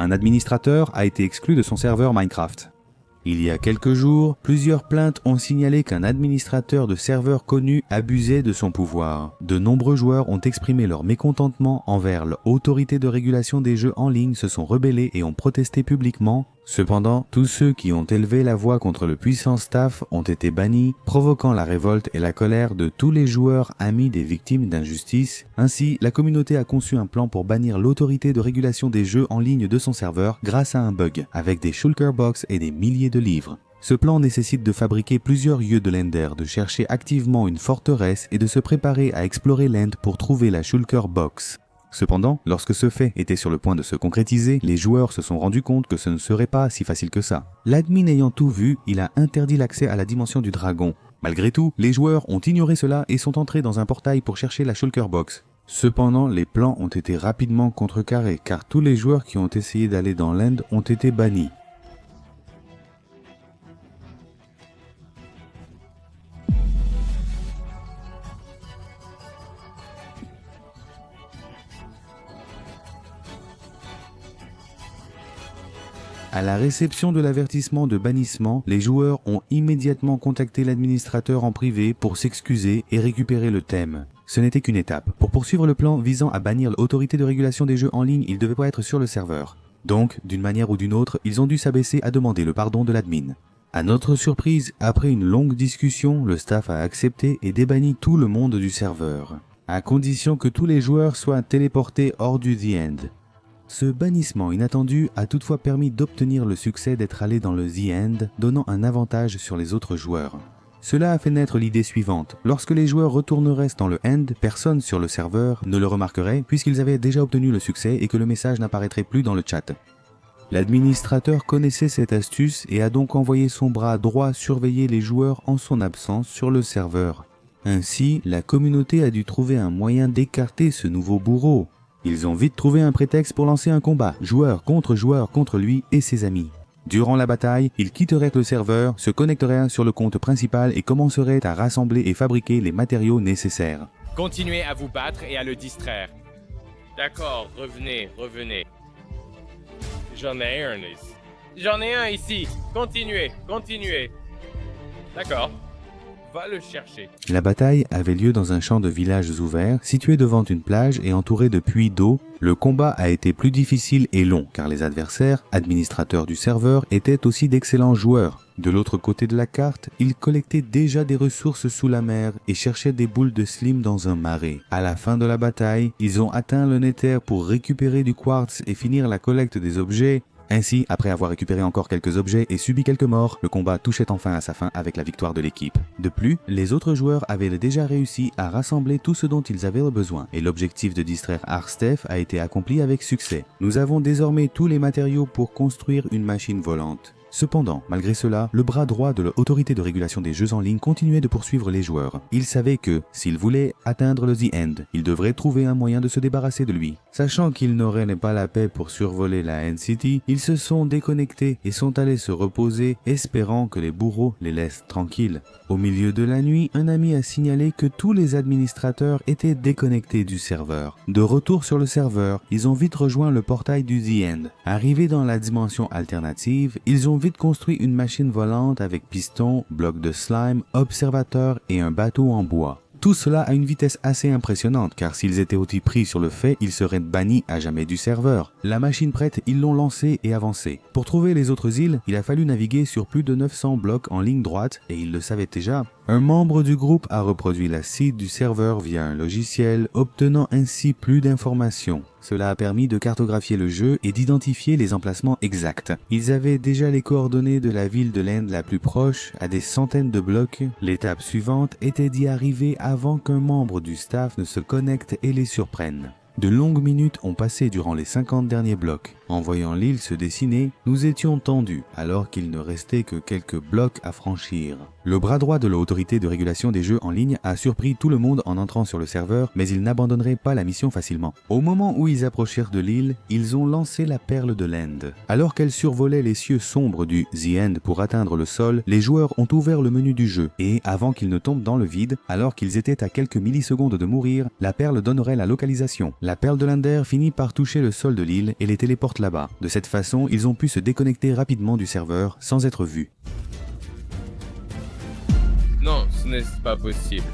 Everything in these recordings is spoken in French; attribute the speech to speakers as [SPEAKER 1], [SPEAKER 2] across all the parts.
[SPEAKER 1] un administrateur a été exclu de son serveur Minecraft. Il y a quelques jours, plusieurs plaintes ont signalé qu'un administrateur de serveur connu abusait de son pouvoir. De nombreux joueurs ont exprimé leur mécontentement envers l'autorité de régulation des jeux en ligne, se sont rebellés et ont protesté publiquement. Cependant, tous ceux qui ont élevé la voix contre le puissant staff ont été bannis, provoquant la révolte et la colère de tous les joueurs amis des victimes d'injustice. Ainsi, la communauté a conçu un plan pour bannir l'autorité de régulation des jeux en ligne de son serveur grâce à un bug, avec des shulker box et des milliers de livres. Ce plan nécessite de fabriquer plusieurs yeux de l'Ender, de chercher activement une forteresse et de se préparer à explorer l'End pour trouver la shulker box. Cependant, lorsque ce fait était sur le point de se concrétiser, les joueurs se sont rendus compte que ce ne serait pas si facile que ça. L'admin ayant tout vu, il a interdit l'accès à la dimension du dragon. Malgré tout, les joueurs ont ignoré cela et sont entrés dans un portail pour chercher la shulker box. Cependant, les plans ont été rapidement contrecarrés car tous les joueurs qui ont essayé d'aller dans l'End ont été bannis. À la réception de l'avertissement de bannissement, les joueurs ont immédiatement contacté l'administrateur en privé pour s'excuser et récupérer le thème. Ce n'était qu'une étape. Pour poursuivre le plan visant à bannir l'autorité de régulation des jeux en ligne, ils ne devaient pas être sur le serveur. Donc, d'une manière ou d'une autre, ils ont dû s'abaisser à demander le pardon de l'admin. À notre surprise, après une longue discussion, le staff a accepté et débanni tout le monde du serveur, à condition que tous les joueurs soient téléportés hors du The End. Ce bannissement inattendu a toutefois permis d'obtenir le succès d'être allé dans le The End, donnant un avantage sur les autres joueurs. Cela a fait naître l'idée suivante. Lorsque les joueurs retourneraient dans le End, personne sur le serveur ne le remarquerait puisqu'ils avaient déjà obtenu le succès et que le message n'apparaîtrait plus dans le chat. L'administrateur connaissait cette astuce et a donc envoyé son bras droit surveiller les joueurs en son absence sur le serveur. Ainsi, la communauté a dû trouver un moyen d'écarter ce nouveau bourreau. Ils ont vite trouvé un prétexte pour lancer un combat, joueur contre lui et ses amis. Durant la bataille, ils quitteraient le serveur, se connecteraient sur le compte principal et commenceraient à rassembler et fabriquer les matériaux nécessaires.
[SPEAKER 2] Continuez à vous battre et à le distraire. D'accord, revenez. J'en ai un ici. Continuez. D'accord. Va le chercher.
[SPEAKER 1] La bataille avait lieu dans un champ de villages ouverts, situé devant une plage et entouré de puits d'eau. Le combat a été plus difficile et long, car les adversaires, administrateurs du serveur, étaient aussi d'excellents joueurs. De l'autre côté de la carte, ils collectaient déjà des ressources sous la mer et cherchaient des boules de slime dans un marais. À la fin de la bataille, ils ont atteint le Nether pour récupérer du quartz et finir la collecte des objets. Ainsi, après avoir récupéré encore quelques objets et subi quelques morts, le combat touchait enfin à sa fin avec la victoire de l'équipe. De plus, les autres joueurs avaient déjà réussi à rassembler tout ce dont ils avaient besoin, et l'objectif de distraire Arstef a été accompli avec succès. Nous avons désormais tous les matériaux pour construire une machine volante. Cependant, malgré cela, le bras droit de l'autorité de régulation des jeux en ligne continuait de poursuivre les joueurs. Ils savaient que, s'ils voulaient atteindre le The End, ils devraient trouver un moyen de se débarrasser de lui. Sachant qu'ils n'auraient pas la paix pour survoler la End City, ils se sont déconnectés et sont allés se reposer, espérant que les bourreaux les laissent tranquilles. Au milieu de la nuit, un ami a signalé que tous les administrateurs étaient déconnectés du serveur. De retour sur le serveur, ils ont vite rejoint le portail du The End. Arrivés dans la dimension alternative, ils ont vite construit une machine volante avec piston, bloc de slime, observateur et un bateau en bois. Tout cela à une vitesse assez impressionnante, car s'ils étaient aussi pris sur le fait, ils seraient bannis à jamais du serveur. La machine prête, ils l'ont lancée et avancée. Pour trouver les autres îles, il a fallu naviguer sur plus de 900 blocs en ligne droite, et ils le savaient déjà. Un membre du groupe a reproduit la seed du serveur via un logiciel, obtenant ainsi plus d'informations. Cela a permis de cartographier le jeu et d'identifier les emplacements exacts. Ils avaient déjà les coordonnées de la ville de l'Inde la plus proche, à des centaines de blocs. L'étape suivante était d'y arriver avant qu'un membre du staff ne se connecte et les surprenne. De longues minutes ont passé durant les 50 derniers blocs. En voyant l'île se dessiner, nous étions tendus, alors qu'il ne restait que quelques blocs à franchir. Le bras droit de l'autorité de régulation des jeux en ligne a surpris tout le monde en entrant sur le serveur, mais ils n'abandonneraient pas la mission facilement. Au moment où ils approchèrent de l'île, ils ont lancé la perle de l'End. Alors qu'elle survolait les cieux sombres du The End pour atteindre le sol, les joueurs ont ouvert le menu du jeu, et avant qu'ils ne tombent dans le vide, alors qu'ils étaient à quelques millisecondes de mourir, la perle donnerait la localisation. La perle de l'Under finit par toucher le sol de l'île et les téléporte là-bas. De cette façon, ils ont pu se déconnecter rapidement du serveur sans être vus.
[SPEAKER 2] Non, ce n'est pas possible.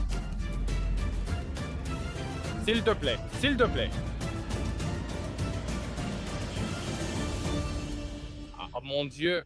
[SPEAKER 2] S'il te plaît, s'il te plaît. Ah, mon Dieu.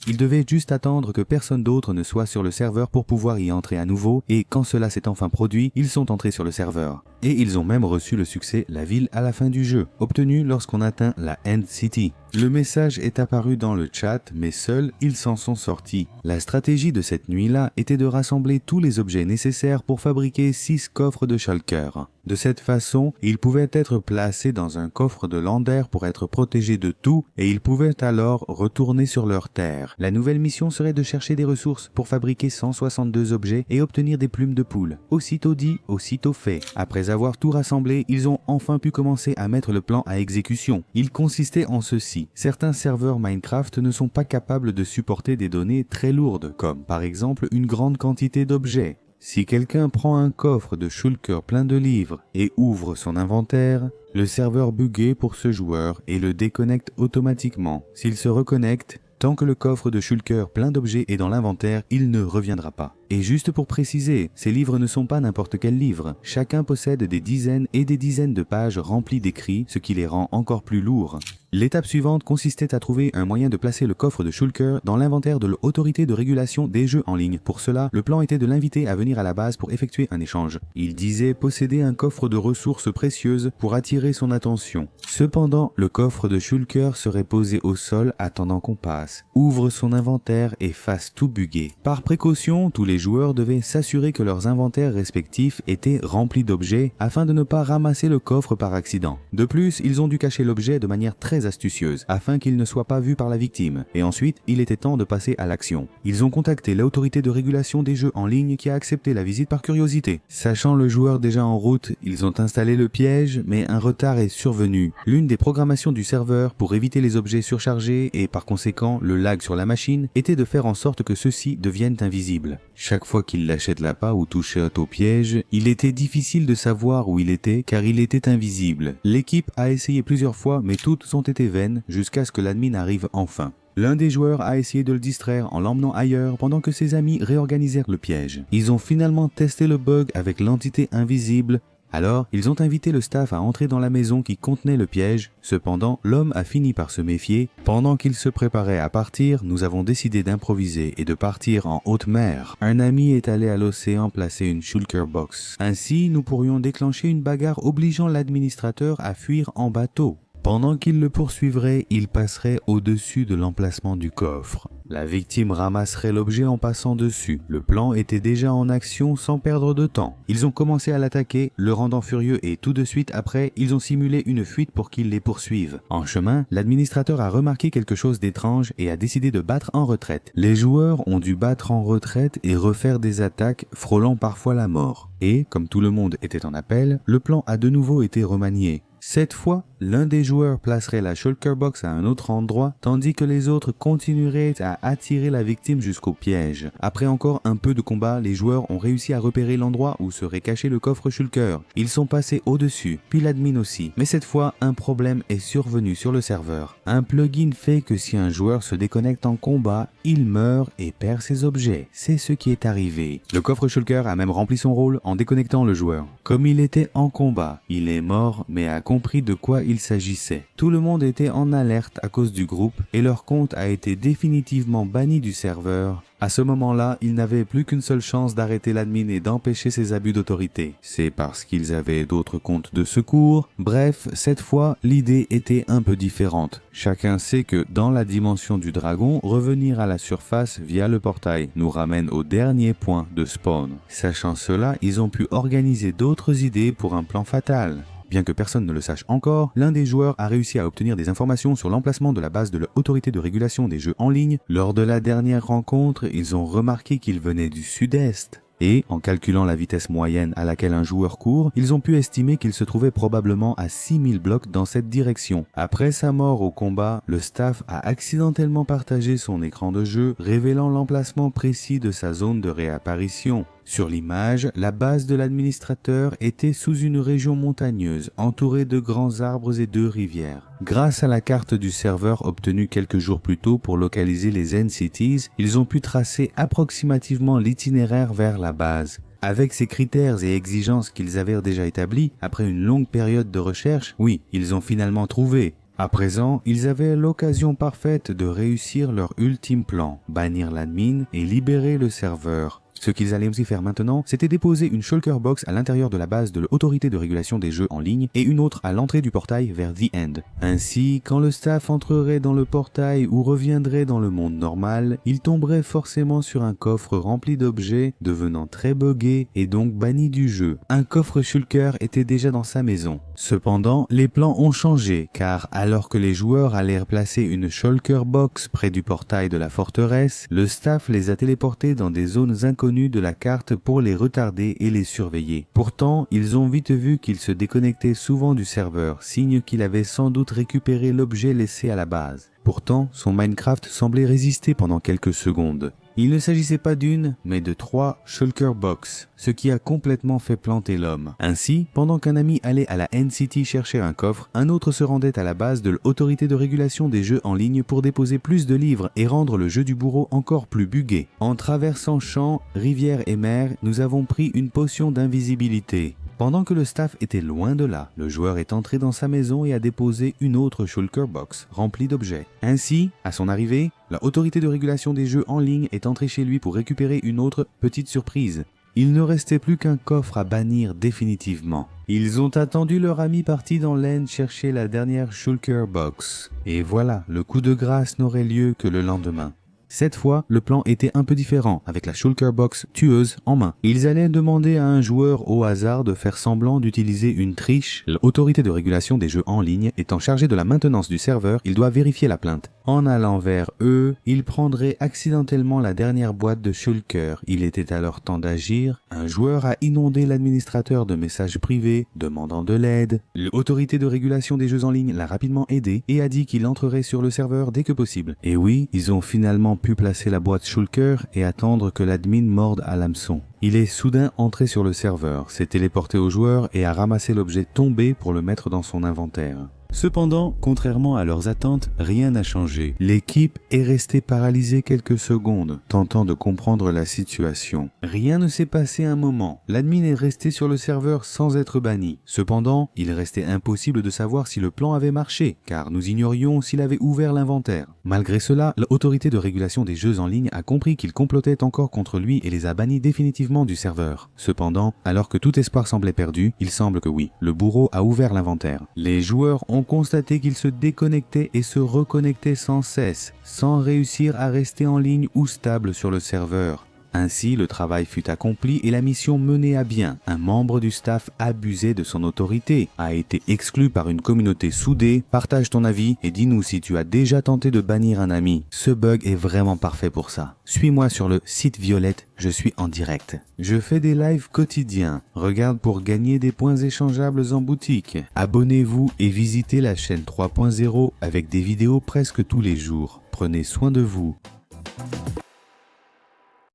[SPEAKER 1] Ils devaient juste attendre que personne d'autre ne soit sur le serveur pour pouvoir y entrer à nouveau, et quand cela s'est enfin produit, ils sont entrés sur le serveur. Et ils ont même reçu le succès La Ville à la fin du jeu, obtenu lorsqu'on atteint la End City. Le message est apparu dans le chat, mais seuls ils s'en sont sortis. La stratégie de cette nuit-là était de rassembler tous les objets nécessaires pour fabriquer 6 coffres de Shulker. De cette façon, ils pouvaient être placés dans un coffre de l'Under pour être protégés de tout, et ils pouvaient alors retourner sur leur terre. La nouvelle mission serait de chercher des ressources pour fabriquer 162 objets et obtenir des plumes de poule. Aussitôt dit, aussitôt fait. Après avoir tout rassemblé, ils ont enfin pu commencer à mettre le plan à exécution. Il consistait en ceci. Certains serveurs Minecraft ne sont pas capables de supporter des données très lourdes, comme par exemple une grande quantité d'objets. Si quelqu'un prend un coffre de Shulker plein de livres et ouvre son inventaire, le serveur bugué pour ce joueur et le déconnecte automatiquement. S'il se reconnecte, tant que le coffre de Shulker plein d'objets est dans l'inventaire, il ne reviendra pas. Et juste pour préciser, ces livres ne sont pas n'importe quel livre. Chacun possède des dizaines et des dizaines de pages remplies d'écrits, ce qui les rend encore plus lourds. L'étape suivante consistait à trouver un moyen de placer le coffre de Shulker dans l'inventaire de l'autorité de régulation des jeux en ligne. Pour cela, le plan était de l'inviter à venir à la base pour effectuer un échange. Il disait posséder un coffre de ressources précieuses pour attirer son attention. Cependant, le coffre de Shulker serait posé au sol attendant qu'on passe, ouvre son inventaire et fasse tout bugger. Par précaution, tous les joueurs devaient s'assurer que leurs inventaires respectifs étaient remplis d'objets afin de ne pas ramasser le coffre par accident. De plus, ils ont dû cacher l'objet de manière très astucieuse afin qu'il ne soit pas vu par la victime. Et ensuite, il était temps de passer à l'action. Ils ont contacté l'autorité de régulation des jeux en ligne qui a accepté la visite par curiosité. Sachant le joueur déjà en route, ils ont installé le piège, mais un retard est survenu. L'une des programmations du serveur pour éviter les objets surchargés et par conséquent le lag sur la machine était de faire en sorte que ceux-ci deviennent invisibles. Chaque fois qu'il lâchait de l'appât ou touchait au piège, il était difficile de savoir où il était car il était invisible. L'équipe a essayé plusieurs fois mais toutes ont été vaines jusqu'à ce que l'admin arrive enfin. L'un des joueurs a essayé de le distraire en l'emmenant ailleurs pendant que ses amis réorganisèrent le piège. Ils ont finalement testé le bug avec l'entité invisible. Alors, ils ont invité le staff à entrer dans la maison qui contenait le piège. Cependant, l'homme a fini par se méfier. Pendant qu'il se préparait à partir, nous avons décidé d'improviser et de partir en haute mer. Un ami est allé à l'océan placer une Shulker box. Ainsi, nous pourrions déclencher une bagarre obligeant l'administrateur à fuir en bateau. Pendant qu'il le poursuivrait, il passerait au-dessus de l'emplacement du coffre. La victime ramasserait l'objet en passant dessus. Le plan était déjà en action sans perdre de temps. Ils ont commencé à l'attaquer, le rendant furieux et tout de suite après, ils ont simulé une fuite pour qu'il les poursuive. En chemin, l'administrateur a remarqué quelque chose d'étrange et a décidé de battre en retraite. Les joueurs ont dû battre en retraite et refaire des attaques, frôlant parfois la mort. Et, comme tout le monde était en appel, le plan a de nouveau été remanié. Cette fois, l'un des joueurs placerait la Shulker Box à un autre endroit, tandis que les autres continueraient à attirer la victime jusqu'au piège. Après encore un peu de combat, les joueurs ont réussi à repérer l'endroit où serait caché le coffre Shulker. Ils sont passés au-dessus, puis l'admin aussi. Mais cette fois, un problème est survenu sur le serveur. Un plugin fait que si un joueur se déconnecte en combat, il meurt et perd ses objets. C'est ce qui est arrivé. Le coffre Shulker a même rempli son rôle en déconnectant le joueur. Comme il était en combat, il est mort mais a compris de quoi il s'agissait. Tout le monde était en alerte à cause du groupe et leur compte a été définitivement banni du serveur. À ce moment-là, ils n'avaient plus qu'une seule chance d'arrêter l'admin et d'empêcher ses abus d'autorité. C'est parce qu'ils avaient d'autres comptes de secours. Bref, cette fois, l'idée était un peu différente. Chacun sait que dans la dimension du dragon, revenir à la surface via le portail nous ramène au dernier point de spawn. Sachant cela, ils ont pu organiser d'autres idées pour un plan fatal. Bien que personne ne le sache encore, l'un des joueurs a réussi à obtenir des informations sur l'emplacement de la base de l'autorité de régulation des jeux en ligne. Lors de la dernière rencontre, ils ont remarqué qu'il venait du sud-est. Et, en calculant la vitesse moyenne à laquelle un joueur court, ils ont pu estimer qu'il se trouvait probablement à 6000 blocs dans cette direction. Après sa mort au combat, le staff a accidentellement partagé son écran de jeu, révélant l'emplacement précis de sa zone de réapparition. Sur l'image, la base de l'administrateur était sous une région montagneuse, entourée de grands arbres et de rivières. Grâce à la carte du serveur obtenue quelques jours plus tôt pour localiser les N-Cities, ils ont pu tracer approximativement l'itinéraire vers la base. Avec ces critères et exigences qu'ils avaient déjà établis, après une longue période de recherche, oui, ils ont finalement trouvé. À présent, ils avaient l'occasion parfaite de réussir leur ultime plan, bannir l'admin et libérer le serveur. Ce qu'ils allaient aussi faire maintenant, c'était déposer une shulker box à l'intérieur de la base de l'autorité de régulation des jeux en ligne et une autre à l'entrée du portail vers The End. Ainsi, quand le staff entrerait dans le portail ou reviendrait dans le monde normal, il tomberait forcément sur un coffre rempli d'objets, devenant très buggé et donc banni du jeu. Un coffre shulker était déjà dans sa maison. Cependant, les plans ont changé, car alors que les joueurs allaient placer une shulker box près du portail de la forteresse, le staff les a téléportés dans des zones inconnues de la carte pour les retarder et les surveiller. Pourtant, ils ont vite vu qu'il se déconnectait souvent du serveur, signe qu'il avait sans doute récupéré l'objet laissé à la base. Pourtant, son Minecraft semblait résister pendant quelques secondes. Il ne s'agissait pas d'une, mais de 3 shulker box, ce qui a complètement fait planter l'homme. Ainsi, pendant qu'un ami allait à la N-City chercher un coffre, un autre se rendait à la base de l'autorité de régulation des jeux en ligne pour déposer plus de livres et rendre le jeu du bourreau encore plus buggé. En traversant champs, rivières et mers, nous avons pris une potion d'invisibilité. Pendant que le staff était loin de là, le joueur est entré dans sa maison et a déposé une autre shulker box remplie d'objets. Ainsi, à son arrivée, la autorité de régulation des jeux en ligne est entrée chez lui pour récupérer une autre petite surprise. Il ne restait plus qu'un coffre à bannir définitivement. Ils ont attendu leur ami parti dans l'End chercher la dernière shulker box. Et voilà, le coup de grâce n'aurait lieu que le lendemain. Cette fois, le plan était un peu différent, avec la shulker box tueuse en main. Ils allaient demander à un joueur au hasard de faire semblant d'utiliser une triche. L'autorité de régulation des jeux en ligne étant chargée de la maintenance du serveur, il doit vérifier la plainte. En allant vers eux, il prendrait accidentellement la dernière boîte de shulker. Il était alors temps d'agir. Un joueur a inondé l'administrateur de messages privés, demandant de l'aide. L'autorité de régulation des jeux en ligne l'a rapidement aidé et a dit qu'il entrerait sur le serveur dès que possible. Et oui, ils ont finalement pu placer la boîte shulker et attendre que l'admin morde à l'hameçon. Il est soudain entré sur le serveur, s'est téléporté au joueur et a ramassé l'objet tombé pour le mettre dans son inventaire. Cependant, contrairement à leurs attentes, rien n'a changé. L'équipe est restée paralysée quelques secondes, tentant de comprendre la situation. Rien ne s'est passé un moment. L'admin est resté sur le serveur sans être banni. Cependant, il restait impossible de savoir si le plan avait marché, car nous ignorions s'il avait ouvert l'inventaire. Malgré cela, l'autorité de régulation des jeux en ligne a compris qu'il complotait encore contre lui et les a bannis définitivement du serveur. Cependant, alors que tout espoir semblait perdu, il semble que oui, le bourreau a ouvert l'inventaire. Les joueurs ont constaté qu'il se déconnectait et se reconnectait sans cesse, sans réussir à rester en ligne ou stable sur le serveur. Ainsi, le travail fut accompli et la mission menée à bien. Un membre du staff abusé de son autorité a été exclu par une communauté soudée. Partage ton avis et dis-nous si tu as déjà tenté de bannir un ami. Ce bug est vraiment parfait pour ça. Suis-moi sur le site Violette, je suis en direct. Je fais des lives quotidiens. Regarde pour gagner des points échangeables en boutique. Abonnez-vous et visitez la chaîne 3.0 avec des vidéos presque tous les jours. Prenez soin de vous.